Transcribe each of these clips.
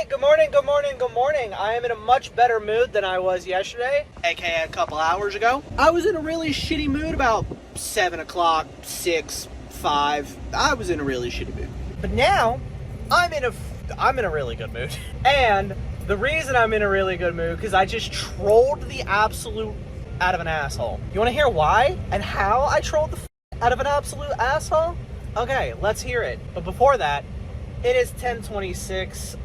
Alright, good morning, good morning, good morning. I am in a much better mood than I was yesterday, aka a couple hours ago. I was in a really shitty mood about 7 o'clock, 6, 5. I was in a really shitty mood. But now, I'm in a really good mood. And the reason I'm in a really good mood, because I just trolled the absolute out of an asshole. You want to hear why and how I trolled the out of an absolute asshole? Okay, let's hear it. But before that, it is 10:26.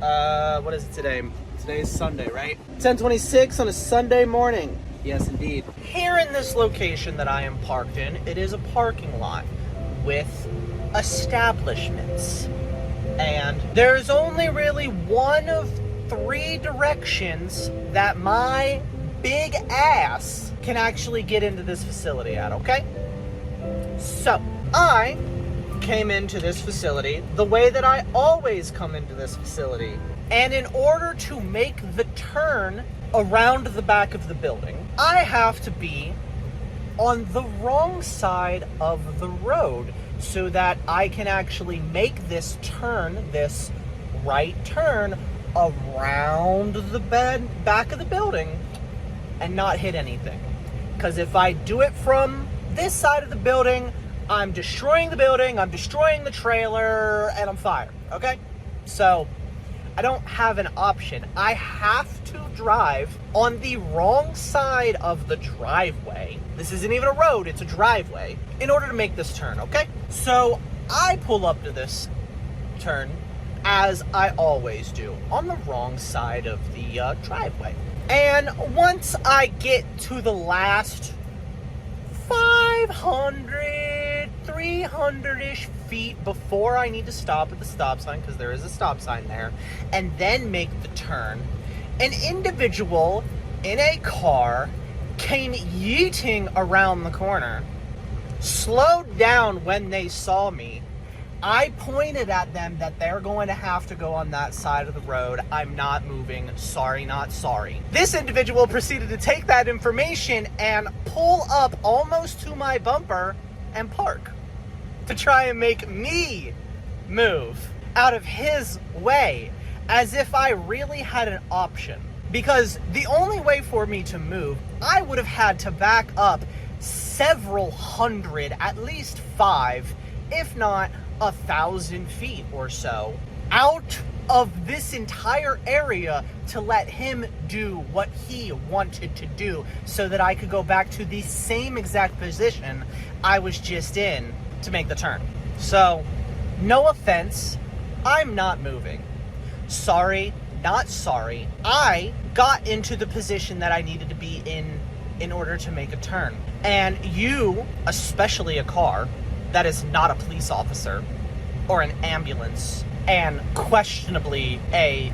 What is it today? Today is Sunday, right? 10:26 on a Sunday morning. Yes, indeed. Here in this location that I am parked in, it is a parking lot with establishments. And there's only really one of 3 directions that my big ass can actually get into this facility at, okay? So, I came into this facility the way that I always come into this facility. And in order to make the turn around the back of the building, I have to be on the wrong side of the road so that I can actually make this turn, this right turn, around the back of the building and not hit anything. Because if I do it from this side of the building, I'm destroying the building, I'm destroying the trailer, and I'm fired, okay? So, I don't have an option. I have to drive on the wrong side of the driveway. This isn't even a road, it's a driveway, in order to make this turn, okay? So, I pull up to this turn, as I always do, on the wrong side of the driveway. And once I get to the last 500, 300-ish feet before I need to stop at the stop sign, because there is a stop sign there, and then make the turn, an individual in a car came yeeting around the corner, slowed down when they saw me. I pointed at them that they're going to have to go on that side of the road. I'm not moving. Sorry, not sorry. This individual proceeded to take that information and pull up almost to my bumper and park to try and make me move out of his way, as if I really had an option. Because the only way for me to move, I would have had to back up several hundred, at least 5, if not 1,000 feet or so, out of this entire area to let him do what he wanted to do so that I could go back to the same exact position I was just in to make the turn. So, no offense, I'm not moving. Sorry, not sorry. I got into the position that I needed to be in order to make a turn. And you, especially a car that is not a police officer or an ambulance, and questionably a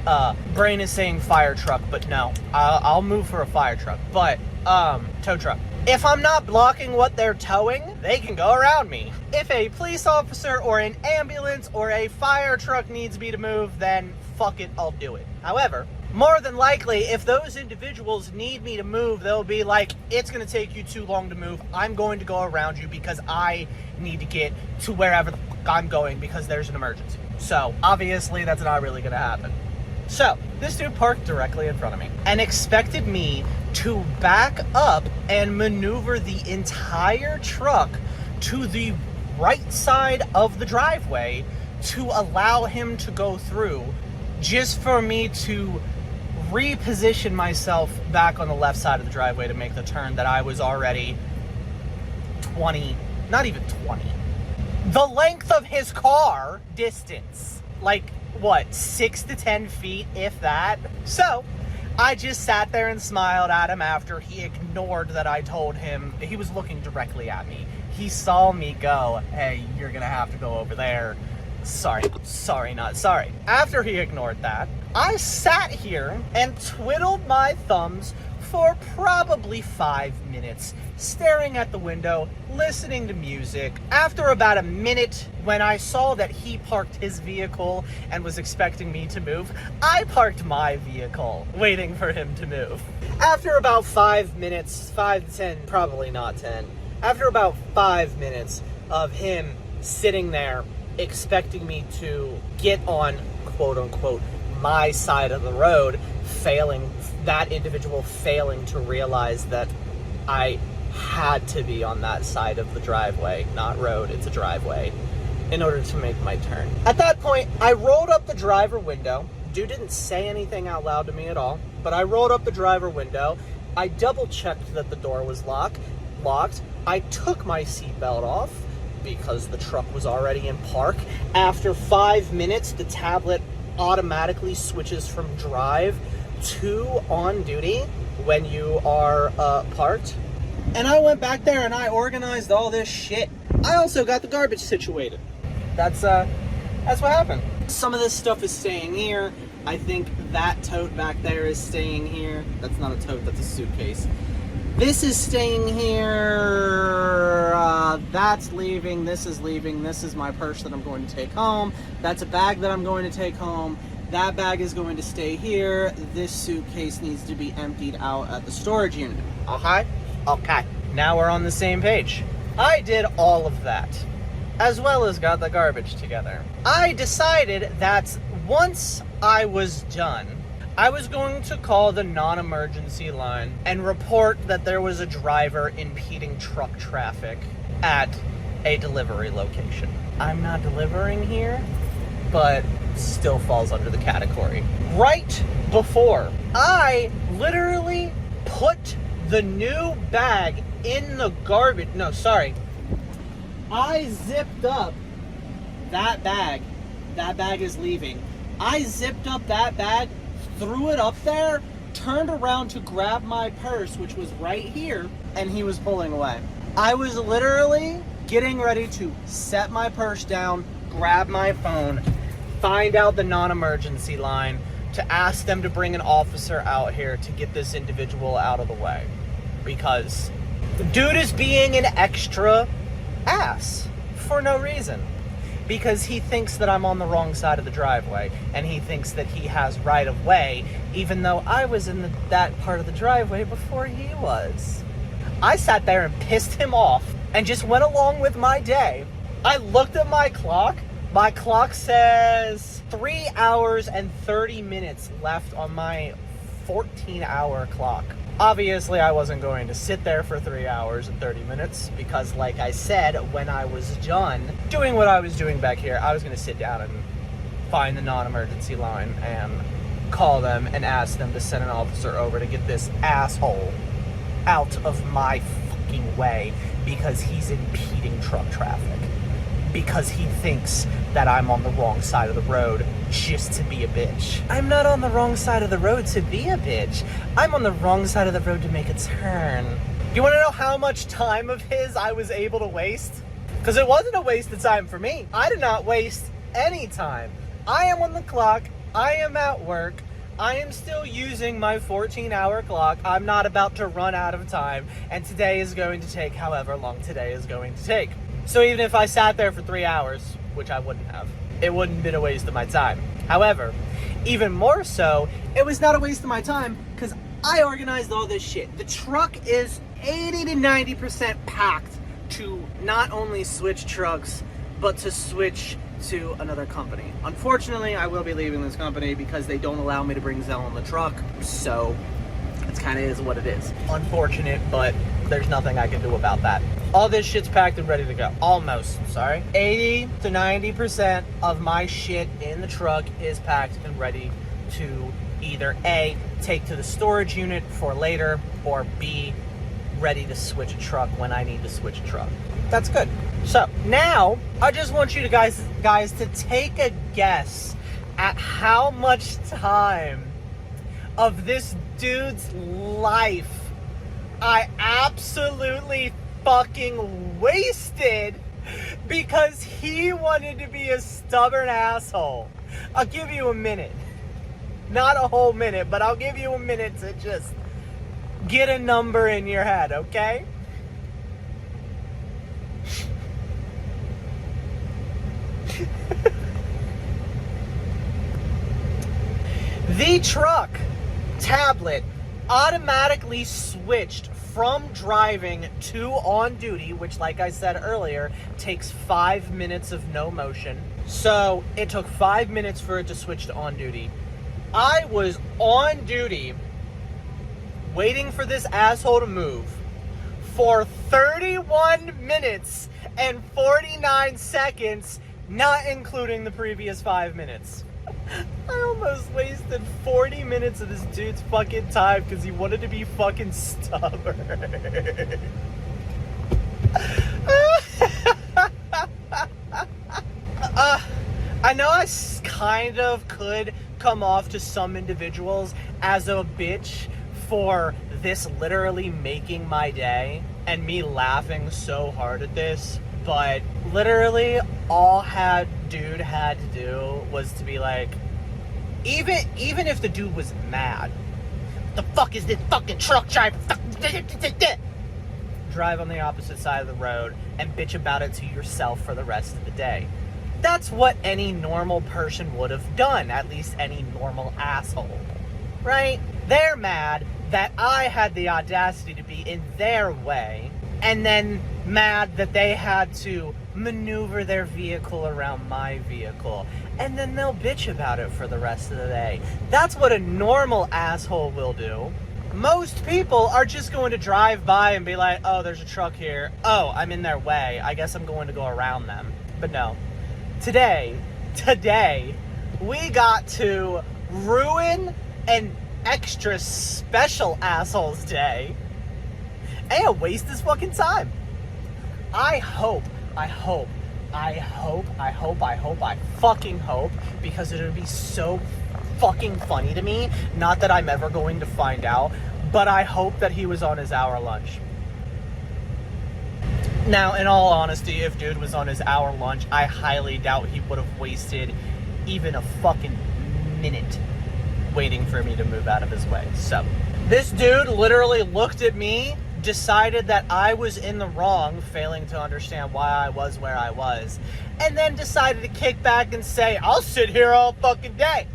brain is saying fire truck, but no, I'll move for a fire truck, but tow truck. If I'm not blocking what they're towing, they can go around me. If a police officer or an ambulance or a fire truck needs me to move, then fuck it, I'll do it. However, more than likely, if those individuals need me to move, they'll be like, it's going to take you too long to move. I'm going to go around you because I need to get to wherever the fuck I'm going because there's an emergency. So, obviously, that's not really going to happen. So, this dude parked directly in front of me and expected me to back up and maneuver the entire truck to the right side of the driveway to allow him to go through, just for me to reposition myself back on the left side of the driveway to make the turn that I was already 20, not even 20. The length of his car distance, like what, 6 to 10 feet, if that. So I just sat there and smiled at him after he ignored that I told him. He was looking directly at me. He saw me go, hey, you're gonna have to go over there. Sorry, not sorry. After he ignored that, I sat here and twiddled my thumbs for probably 5 minutes, staring at the window, listening to music. After about a minute, when I saw that he parked his vehicle and was expecting me to move, I parked my vehicle, waiting for him to move. After about 5 minutes, 5 to 10, probably not 10, after about 5 minutes of him sitting there expecting me to get on, quote unquote, my side of the road, that individual failing to realize that I had to be on that side of the driveway, not road, it's a driveway, in order to make my turn. At that point, I rolled up the driver window. Dude didn't say anything out loud to me at all, but I rolled up the driver window. I double checked that the door was locked. I took my seatbelt off because the truck was already in park. After 5 minutes, the tablet automatically switches from drive to on duty when you are parked. And I went back there and I organized all this shit. I also got the garbage situated. That's what happened. Some of this stuff is staying here. I think that tote back there is staying here. That's not a tote, that's a suitcase. This is staying here. That's leaving. This is leaving. This is my purse that I'm going to take home. That's a bag that I'm going to take home. That bag is going to stay here. This suitcase needs to be emptied out at the storage unit. Okay? Okay. Now we're on the same page. I did all of that, as well as got the garbage together. I decided that once I was done, I was going to call the non-emergency line and report that there was a driver impeding truck traffic at a delivery location. I'm not delivering here, but still falls under the category. Right before, I literally put the new bag in the garbage. No, sorry. I zipped up that bag. That bag is leaving. I zipped up that bag, threw it up there, turned around to grab my purse, which was right here, and he was pulling away. I was literally getting ready to set my purse down, grab my phone, find out the non-emergency line, to ask them to bring an officer out here to get this individual out of the way. Because the dude is being an extra ass for no reason. Because he thinks that I'm on the wrong side of the driveway, and he thinks that he has right of way, even though I was in that part of the driveway before he was. I sat there and pissed him off and just went along with my day. I looked at my clock. My clock says 3 hours and 30 minutes left on my 14-hour clock. Obviously, I wasn't going to sit there for 3 hours and 30 minutes because, like I said, when I was done doing what I was doing back here, I was going to sit down and find the non-emergency line and call them and ask them to send an officer over to get this asshole out of my fucking way because he's impeding truck traffic. Because he thinks that I'm on the wrong side of the road just to be a bitch. I'm not on the wrong side of the road to be a bitch. I'm on the wrong side of the road to make a turn. You want to know how much time of his I was able to waste? Because it wasn't a waste of time for me. I did not waste any time. I am on the clock. I am at work. I am still using my 14-hour clock. I'm not about to run out of time. And today is going to take however long today is going to take. So even if I sat there for 3 hours, which I wouldn't have, it wouldn't have been a waste of my time. However, even more so, it was not a waste of my time because I organized all this shit. The truck is 80 to 90% packed to not only switch trucks, but to switch to another company. Unfortunately, I will be leaving this company because they don't allow me to bring Zell on the truck. So it kind of is what it is. Unfortunate, but there's nothing I can do about that. All this shit's packed and ready to go. Almost, sorry. 80 to 90% of my shit in the truck is packed and ready to either A, take to the storage unit for later, or B, ready to switch a truck when I need to switch a truck. That's good. So now I just want you to guys to take a guess at how much time of this dude's life I absolutely fucking wasted because he wanted to be a stubborn asshole. I'll give you a minute. Not a whole minute, but I'll give you a minute to just get a number in your head, okay? The truck tablet automatically switched from driving to on duty, which, like I said earlier, takes 5 minutes of no motion. So it took 5 minutes for it to switch to on duty. I was on duty waiting for this asshole to move for 31 minutes and 49 seconds, not including the previous 5 minutes. I almost wasted 40 minutes of this dude's fucking time because he wanted to be fucking stubborn. I know I kind of could come off to some individuals as a bitch for this literally making my day and me laughing so hard at this, but literally all dude had to do was to be like, even if the dude was mad, what the fuck is this fucking truck driver? Drive on the opposite side of the road and bitch about it to yourself for the rest of the day. That's what any normal person would have done, at least any normal asshole, right? They're mad that I had the audacity to be in their way, and then mad that they had to maneuver their vehicle around my vehicle, and then they'll bitch about it for the rest of the day. That's what a normal asshole will do. Most people are just going to drive by and be like, oh, there's a truck here. Oh, I'm in their way. I guess I'm going to go around them. But no. Today, we got to ruin an extra special asshole's day and waste his fucking time. I fucking hope, because it would be so fucking funny to me, not that I'm ever going to find out, but I hope that he was on his hour lunch. Now, in all honesty, if dude was on his hour lunch, I highly doubt he would have wasted even a fucking minute waiting for me to move out of his way. So, this dude literally looked at me, decided that I was in the wrong, failing to understand why I was where I was, and then decided to kick back and say, I'll sit here all fucking day.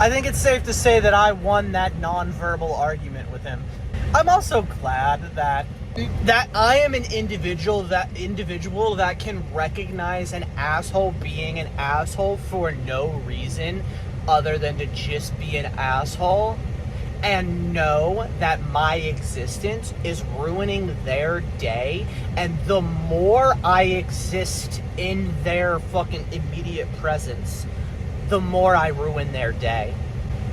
I think it's safe to say that I won that non-verbal argument with him. I'm also glad that I am an individual that can recognize an asshole being an asshole for no reason other than to just be an asshole, and know that my existence is ruining their day, and the more I exist in their fucking immediate presence, the more I ruin their day.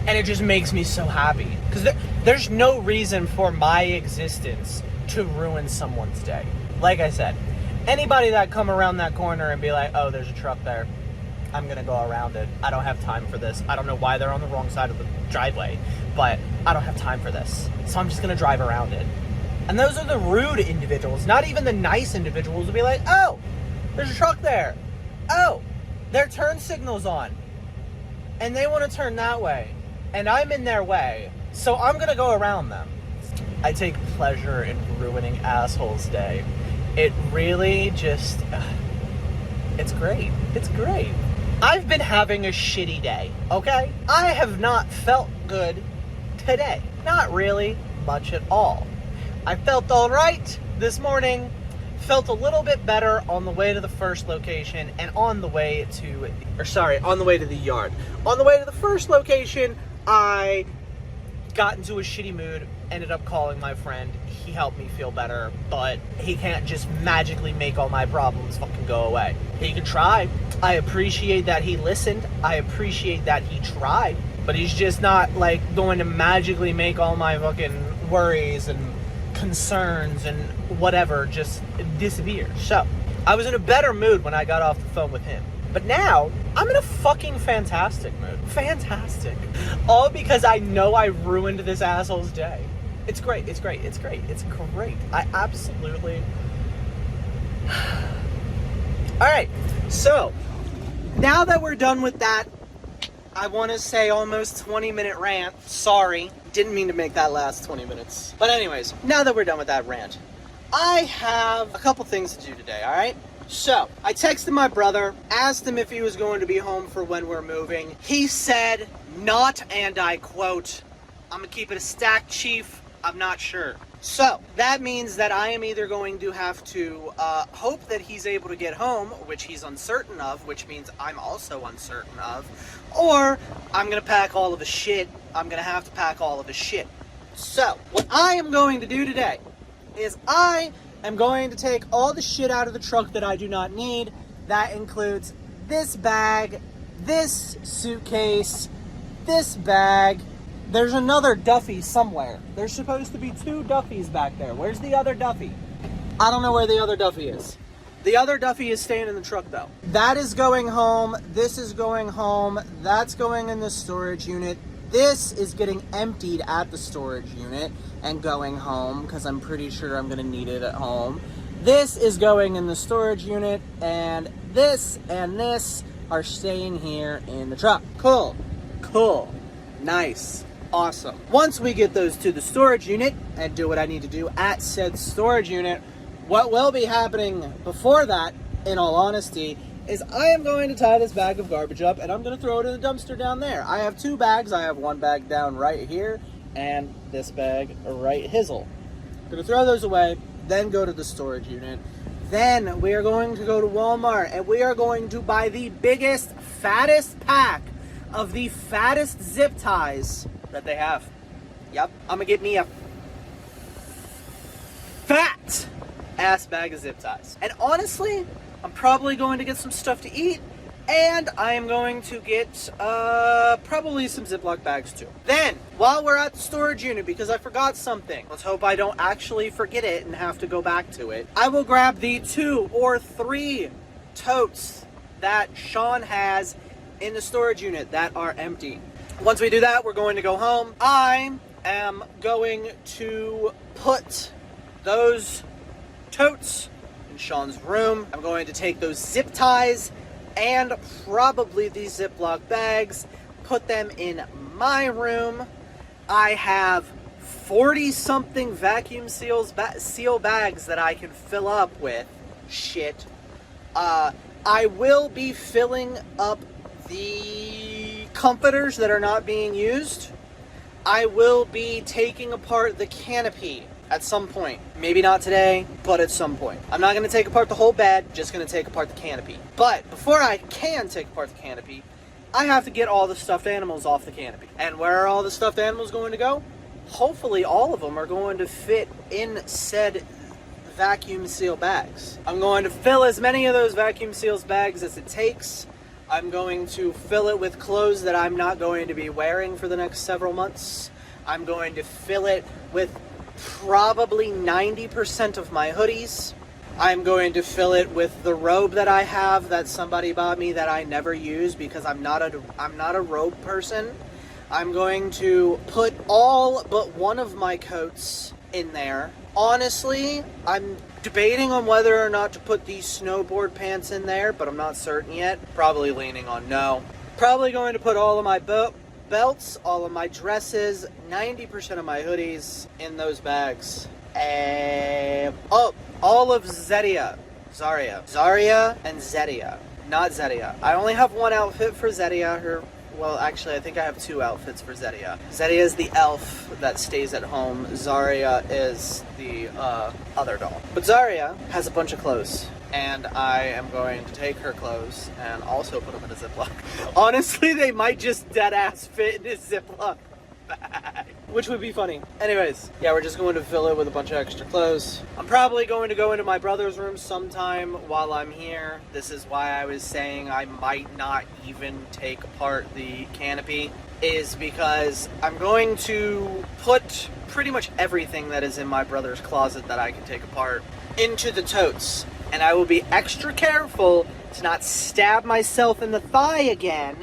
And it just makes me so happy, because there's no reason for my existence to ruin someone's day. Like I said, anybody that come around that corner and be like, oh, there's a truck there, I'm gonna go around it. I don't have time for this. I don't know why they're on the wrong side of the driveway, but I don't have time for this. So I'm just gonna drive around it. And those are the rude individuals. Not even the nice individuals will be like, oh, there's a truck there. Oh, their turn signal's on. And they want to turn that way. And I'm in their way. So I'm gonna go around them. I take pleasure in ruining assholes' day. It really just, it's great. It's great. I've been having a shitty day, okay? I have not felt good today. Not really much at all. I felt all right this morning, felt a little bit better on the way to the first location, and on the way to the yard. On the way to the first location, I got into a shitty mood, ended up calling my friend. He helped me feel better, but he can't just magically make all my problems fucking go away. He could try. I appreciate that he listened. I appreciate that he tried, but he's just not like going to magically make all my fucking worries and concerns and whatever just disappear. So I was in a better mood when I got off the phone with him. But now, I'm in a fucking fantastic mood. Fantastic. All because I know I ruined this asshole's day. It's great. It's great. It's great. It's great. I absolutely... Alright, so, now that we're done with that, I want to say almost 20-minute rant. Sorry. Didn't mean to make that last 20 minutes. But anyways, now that we're done with that rant, I have a couple things to do today, alright? So, I texted my brother, asked him if he was going to be home for when we're moving. He said not, and I quote, I'm gonna keep it a stack, chief, I'm not sure. So, that means that I am either going to have to hope that he's able to get home, which he's uncertain of, which means I'm also uncertain of, or I'm gonna pack all of his shit. I'm gonna have to pack all of his shit. So, what I am going to do today is I am going to take all the shit out of the truck that I do not need. That includes this bag, this suitcase, this bag. There's another Duffy somewhere. There's supposed to be 2 Duffys back there. Where's the other Duffy? I don't know where the other Duffy is. The other Duffy is staying in the truck though. That is going home. This is going home. That's going in the storage unit. This is getting emptied at the storage unit and going home because I'm pretty sure I'm going to need it at home. This is going in the storage unit, and this are staying here in the truck. Cool. Cool. Nice. Awesome. Once we get those to the storage unit and do what I need to do at said storage unit, what will be happening before that, in all honesty, is I am going to tie this bag of garbage up and I'm going to throw it in the dumpster down there. I have 2 bags. I have one bag down right here and this bag right hizzle. I'm going to throw those away, then go to the storage unit. Then we are going to go to Walmart and we are going to buy the biggest, fattest pack of the fattest zip ties that they have. Yep, I'm gonna get me a fat ass bag of zip ties. And honestly, I'm probably going to get some stuff to eat, and I am going to get probably some Ziploc bags too. Then, while we're at the storage unit, because I forgot something, let's hope I don't actually forget it and have to go back to it, I will grab the 2 or 3 totes that Sean has in the storage unit that are empty. Once we do that, we're going to go home. I am going to put those totes in Sean's room. I'm going to take those zip ties and probably these Ziploc bags, put them in my room. I have 40-something vacuum seal bags that I can fill up with shit. I will be filling up the comforters that are not being used. I will be taking apart the canopy at some point. Maybe not today, but at some point. I'm not going to take apart the whole bed, just going to take apart the canopy. But before I can take apart the canopy, I have to get all the stuffed animals off the canopy. And where are all the stuffed animals going to go? Hopefully all of them are going to fit in said vacuum seal bags. I'm going to fill as many of those vacuum seals bags as it takes. I'm going to fill it with clothes that I'm not going to be wearing for the next several months. I'm going to fill it with probably 90% of my hoodies. I'm going to fill it with the robe that I have that somebody bought me that I never use because I'm not a robe person. I'm going to put all but one of my coats in there. Honestly, I'm debating on whether or not to put these snowboard pants in there, but I'm not certain yet. Probably leaning on no. Probably going to put all of my belts, all of my dresses, 90% of my hoodies in those bags. All of Zaria and Zedia, not Zedia. I only have one outfit for Zedia. Well, actually, I think I have 2 outfits for Zedia. Zedia is the elf that stays at home. Zarya is the other doll. But Zarya has a bunch of clothes, and I am going to take her clothes and also put them in a Ziploc. Honestly, they might just dead-ass fit in a Ziploc bag, which would be funny. Anyways, yeah, we're just going to fill it with a bunch of extra clothes. I'm probably going to go into my brother's room sometime while I'm here. This is why I was saying I might not even take apart the canopy, is because I'm going to put pretty much everything that is in my brother's closet that I can take apart into the totes. And I will be extra careful to not stab myself in the thigh again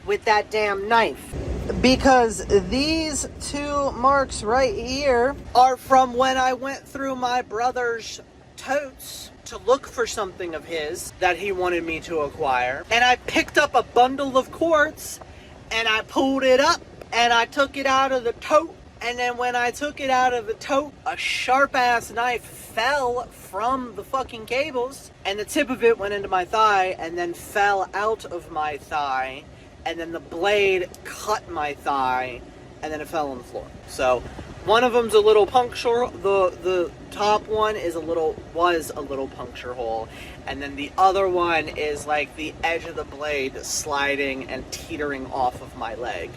with that damn knife. Because these 2 marks right here are from when I went through my brother's totes to look for something of his that he wanted me to acquire. And I picked up a bundle of quartz and I pulled it up and I took it out of the tote. And then when I took it out of the tote, a sharp ass knife fell from the fucking cables and the tip of it went into my thigh and then fell out of my thigh. And then the blade cut my thigh, and then it fell on the floor. So One of them's a little puncture. The top one was a little puncture hole, and then the other one is like the edge of the blade sliding and teetering off of my leg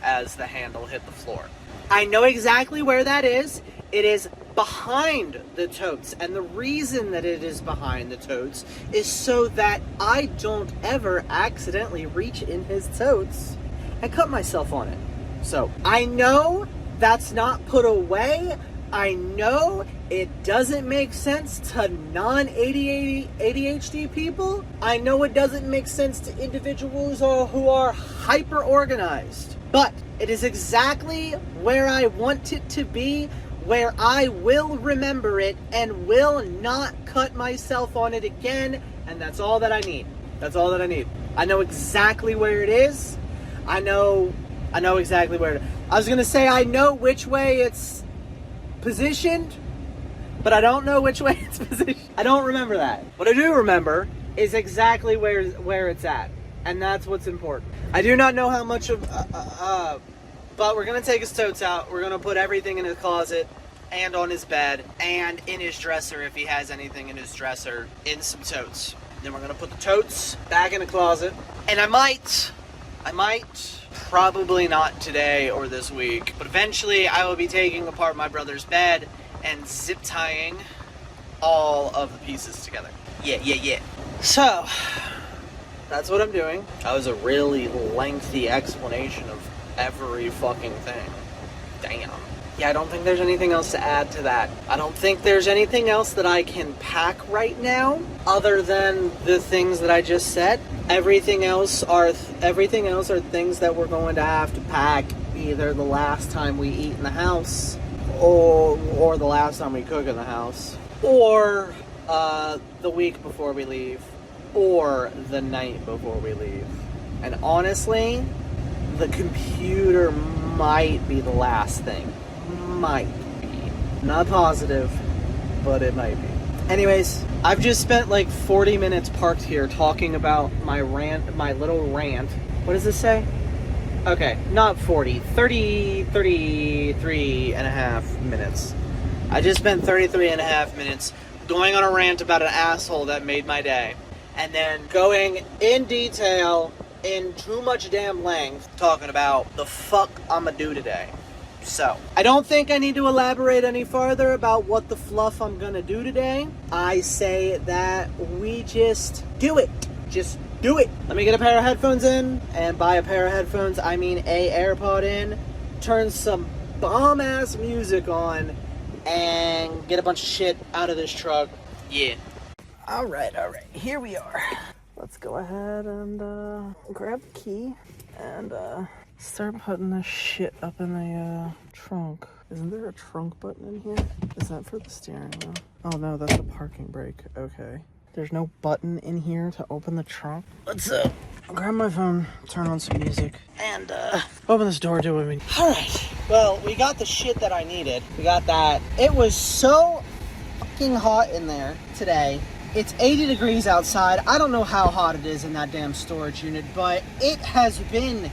as the handle hit the floor. I know exactly where that is. It is behind the totes, and the reason that it is behind the totes is so that I don't ever accidentally reach in his totes and cut myself on it. So I know that's not put away. I know it doesn't make sense to non-ADHD people. I know it doesn't make sense to individuals who are hyper organized, but it is exactly where I want it to be, where I will remember it and will not cut myself on it again, and that's all that I need. That's all that I need. I know exactly where it is. I know exactly where it is. I was gonna say I know which way it's positioned, but I don't know which way it's positioned. I don't remember that. What I do remember is exactly where it's at, and that's what's important. I do not know how much of, but we're gonna take his totes out. We're gonna put everything in his closet and on his bed and in his dresser if he has anything in his dresser in some totes. Then we're gonna put the totes back in the closet, and I might, probably not today or this week, but eventually I will be taking apart my brother's bed and zip tying all of the pieces together. Yeah. So, that's what I'm doing. That was a really lengthy explanation of every fucking thing. Damn. Yeah, I don't think there's anything else to add to that. I don't think there's anything else that I can pack right now other than the things that I just said. Everything else are things that we're going to have to pack either the last time we eat in the house or the last time we cook in the house, or the week before we leave, or the night before we leave. And honestly, the computer might be the last thing. Might be. Not positive, but it might be. Anyways, I've just spent like 40 minutes parked here talking about my little rant. What does this say? Okay, not 40, 33 and a half minutes. I just spent 33 and a half minutes going on a rant about an asshole that made my day, and then going in detail, in too much damn length, talking about the fuck I'ma do today. So, I don't think I need to elaborate any further about what the fluff I'm gonna do today. I say that we just do it. Just do it. Let me get a pair of headphones in, and by a pair of headphones, I mean a AirPod in, turn some bomb-ass music on, and get a bunch of shit out of this truck. Yeah. Alright, here we are. Let's go ahead and grab the key and start putting this shit up in the trunk. Isn't there a trunk button in here? Is that for the steering wheel? Oh no, that's a parking brake. Okay. There's no button in here to open the trunk. Let's grab my phone, turn on some music, and open this door, do what I mean. Alright. Well, we got the shit that I needed. We got that. It was so fucking hot in there today. It's 80 degrees outside. I don't know how hot it is in that damn storage unit, but it has been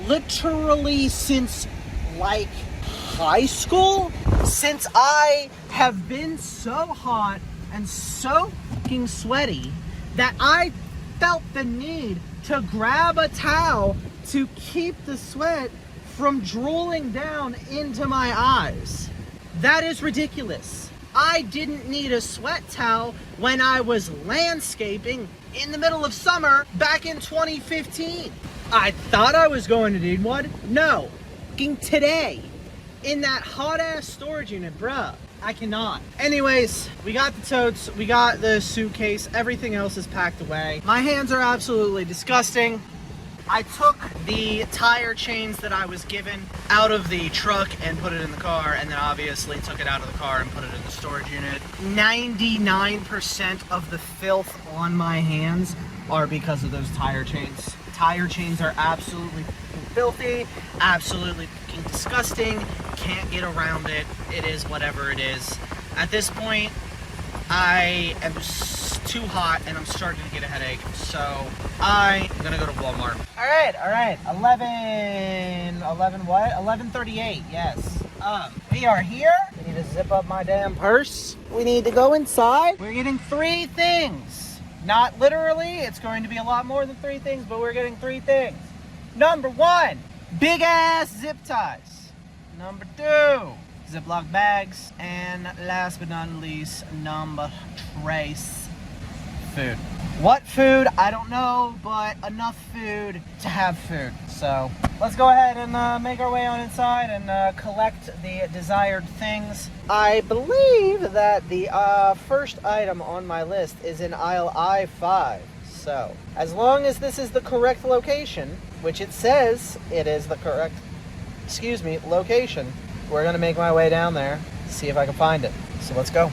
literally since like high school, since I have been so hot and so fucking sweaty that I felt the need to grab a towel to keep the sweat from drooling down into my eyes. That is ridiculous. I didn't need a sweat towel when I was landscaping in the middle of summer back in 2015. I thought I was going to need one. No. Fucking today. In that hot ass storage unit, bruh. I cannot. Anyways, we got the totes, we got the suitcase, everything else is packed away. My hands are absolutely disgusting. I took the tire chains that I was given out of the truck and put it in the car, and then obviously took it out of the car and put it in the storage unit. 99% of the filth on my hands are because of those tire chains. Tire chains are absolutely filthy, absolutely fucking disgusting. Can't get around it. It is whatever it is. At this point, I am too hot and I'm starting to get a headache, so I'm gonna go to Walmart. All right. 11 what? 11:38, yes. We are here. We need to zip up my damn purse. We need to go inside. We're getting 3 things. Not literally, it's going to be a lot more than 3 things, but we're getting 3 things. Number 1, big ass zip ties. Number 2, Ziploc bags. And last but not least, number 3, food. What food? I don't know, but enough food to have food. So let's go ahead and make our way on inside and collect the desired things. I believe that the first item on my list is in aisle I-5. So as long as this is the correct location, which it says it is the correct, location, we're gonna make my way down there, see if I can find it. So let's go.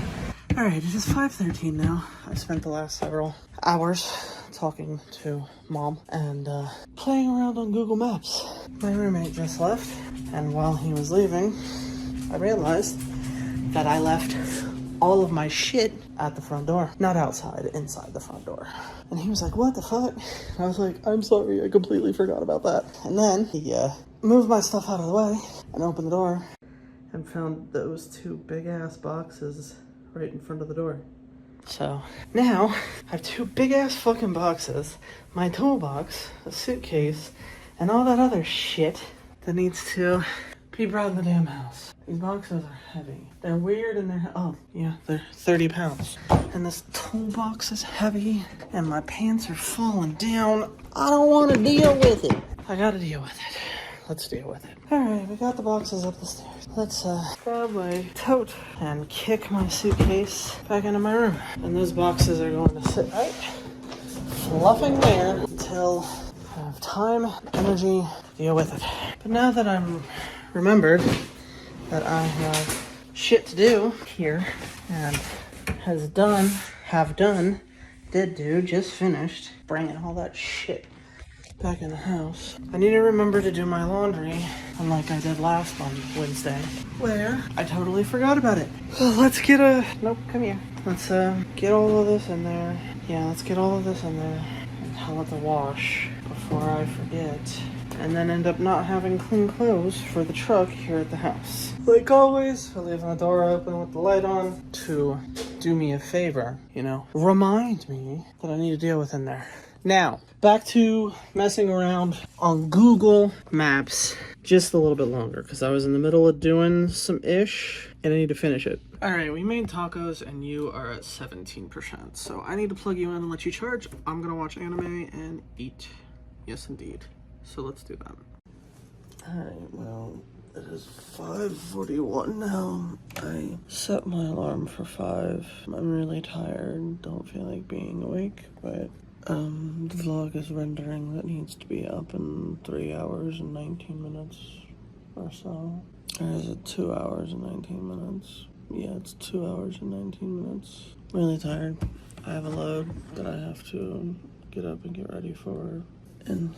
All right, it is 5:13 now. I've spent the last several hours talking to Mom and playing around on Google Maps. My roommate just left, and while he was leaving, I realized that I left all of my shit at the front door. Not outside, inside the front door. And he was like, what the fuck? And I was like, I'm sorry, I completely forgot about that. And then he moved my stuff out of the way and opened the door and found those 2 big ass boxes right in front of the door. So now I have 2 big ass fucking boxes, my toolbox, a suitcase, and all that other shit that needs to be brought in the damn house. These boxes are heavy. They're weird and they're 30 pounds. And this toolbox is heavy and my pants are falling down. I don't want to deal with it. I gotta deal with it. Let's deal with it. Alright, we got the boxes up the stairs. Let's grab my tote and kick my suitcase back into my room. And those boxes are going to sit right fluffing there until I have time, energy to deal with it. But now that I'm remembered that I have shit to do here and just finished bringing all that shit back in the house. I need to remember to do my laundry, unlike I did last on Wednesday, where I totally forgot about it. Let's get nope, come here. Let's get all of this in there. Yeah, let's get all of this in there and tell it to wash before I forget. And then end up not having clean clothes for the truck here at the house. Like always, we're leaving the door open with the light on to do me a favor, remind me that I need to deal with in there. Now, back to messing around on Google Maps just a little bit longer because I was in the middle of doing some ish and I need to finish it. All right, we made tacos and you are at 17%. So I need to plug you in and let you charge. I'm going to watch anime and eat. Yes, indeed. So let's do that. All right, well, it is 5:41 now. I set my alarm for 5. I'm really tired. Don't feel like being awake, but the vlog is rendering that needs to be up in 3 hours and 19 minutes or so. Or is it 2 hours and 19 minutes? Yeah, it's 2 hours and 19 minutes. Really tired. I have a load that I have to get up and get ready for in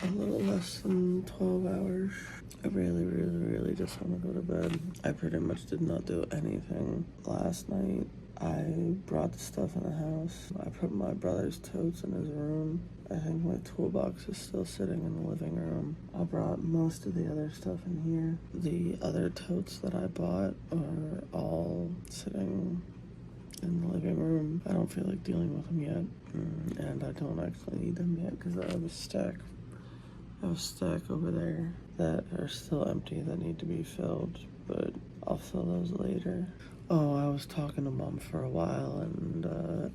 a little less than 12 hours. I really just want to go to bed. I pretty much did not do anything last night. I brought the stuff in the house. I put my brother's totes in his room. I think my toolbox is still sitting in the living room. I brought most of the other stuff in here. The other totes that I bought are all sitting in the living room. I don't feel like dealing with them yet. And I don't actually need them yet because I have a stack over there that are still empty that need to be filled, but I'll fill those later. Oh, I was talking to Mom for a while and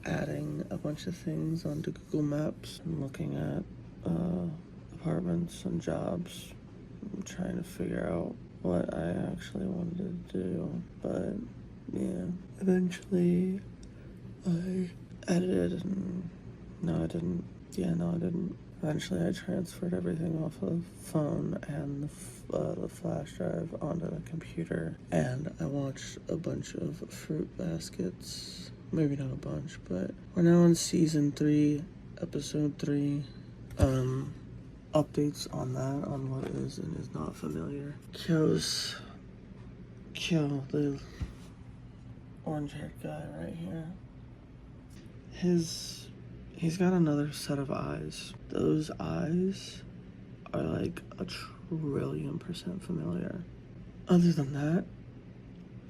adding a bunch of things onto Google Maps and looking at apartments and jobs. I'm trying to figure out what I actually wanted to do, but yeah, eventually I edited and no I didn't. Eventually I transferred everything off of the phone and the flash drive onto the computer, and I watched a bunch of Fruit Baskets. Maybe not a bunch, but we're now in season 3, episode 3. Updates on that, on what is and is not familiar. Kyo, the orange-haired guy right here. He's got another set of eyes. Those eyes are like 1,000,000,000% familiar. Other than that,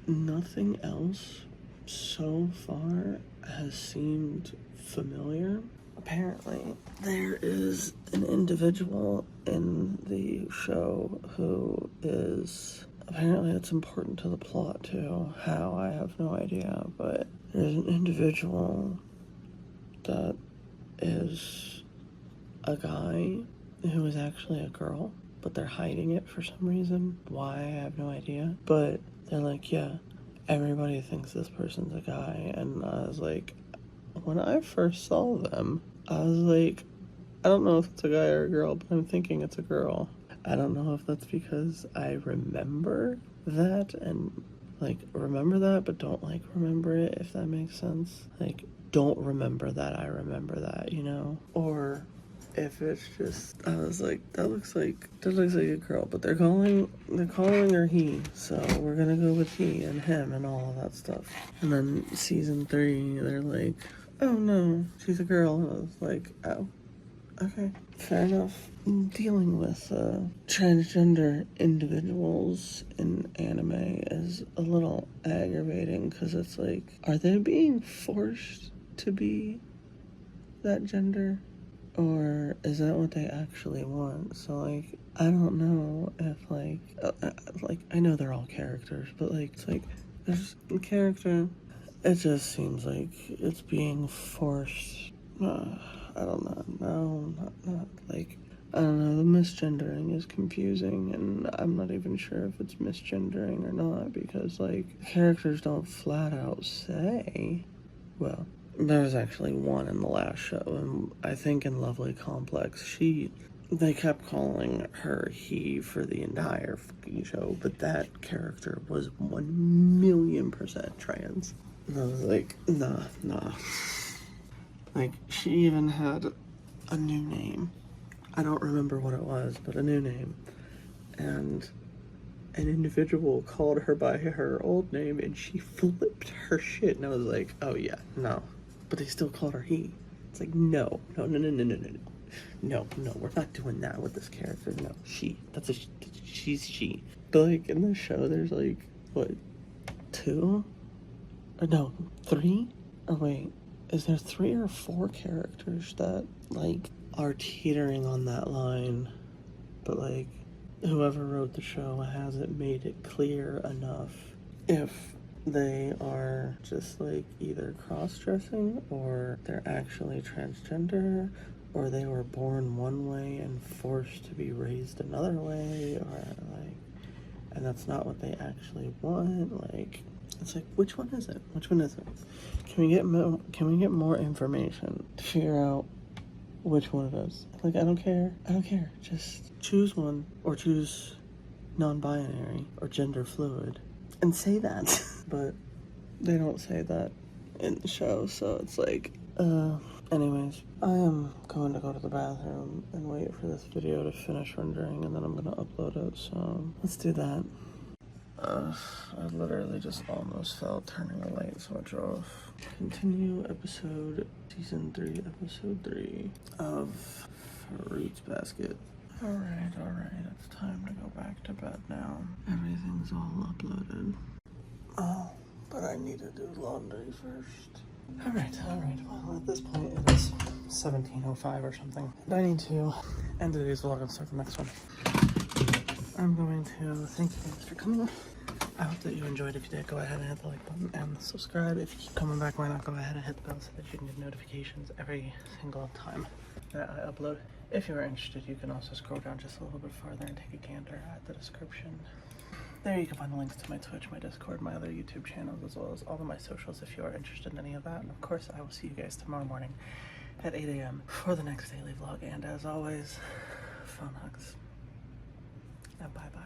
nothing else so far has seemed familiar. Apparently, there is an individual in the show who is... Apparently, it's important to the plot, too. How, I have no idea, but there's an individual that is a guy who is actually a girl, but they're hiding it for some reason. Why, I have no idea. But they're like, yeah, everybody thinks this person's a guy. And I was like, when I first saw them, I was like, I don't know if it's a guy or a girl, but I'm thinking it's a girl. I don't know if that's because I remember that and, like, remember that, but don't, like, remember it, if that makes sense. Like, don't remember that I remember that, you know? Or if it's just, I was like, that looks like a girl, but they're calling her he, so we're gonna go with he and him and all of that stuff. And then season 3, they're like, oh no, she's a girl. And I was like, oh, okay, fair enough. Dealing with transgender individuals in anime is a little aggravating, because it's like, are they being forced to be that gender? Or is that what they actually want? So, like, I don't know if, like, I know they're all characters, but, like, it's like, there's a character, it just seems like it's being forced. I don't know. No, not, like, I don't know, the misgendering is confusing, and I'm not even sure if it's misgendering or not, because, like, characters don't flat out say, well, there's actually one in the last show, and I think in Lovely Complex, they kept calling her he for the entire fucking show, but that character was 1,000,000% trans. And I was like, nah. Like, she even had a new name. I don't remember what it was, but a new name. And an individual called her by her old name, and she flipped her shit. And I was like, oh yeah, no. But they still called her he. It's like, no, we're not doing that with this character. No, she. She's she. But, like, in the show, there's, like, what, 2? Or no, 3? Oh wait, is there 3 or 4 characters that, like, are teetering on that line? But, like, whoever wrote the show hasn't made it clear enough if they are just, like, either cross-dressing, or they're actually transgender, or they were born one way and forced to be raised another way, or, like, and that's not what they actually want. Like, it's like, which one is it? Can we get more information to figure out which one it is? Like, I don't care. Just choose one, or choose non-binary or gender fluid, and say that. But they don't say that in the show, so it's like, anyways, I am going to go to the bathroom and wait for this video to finish rendering, and then I'm gonna upload it, so let's do that. I literally just almost fell turning a light switch off. Continue season 3, episode 3 of Fruits Basket. Alright, it's time to go back to bed now. Everything's all uploaded. Oh, but I need to do laundry first. Alright, well, at this point it is 17:05 or something, and I need to end today's vlog and start the next one. I'm going to thank you guys for coming. I hope that you enjoyed. If you did, go ahead and hit the like button and subscribe. If you keep coming back, why not go ahead and hit the bell so that you can get notifications every single time that I upload. If you are interested, you can also scroll down just a little bit farther and take a gander at the description. There you can find the links to my Twitch, my Discord, my other YouTube channels, as well as all of my socials if you are interested in any of that. And of course, I will see you guys tomorrow morning at 8 a.m. for the next daily vlog. And as always, phone hugs. And bye-bye.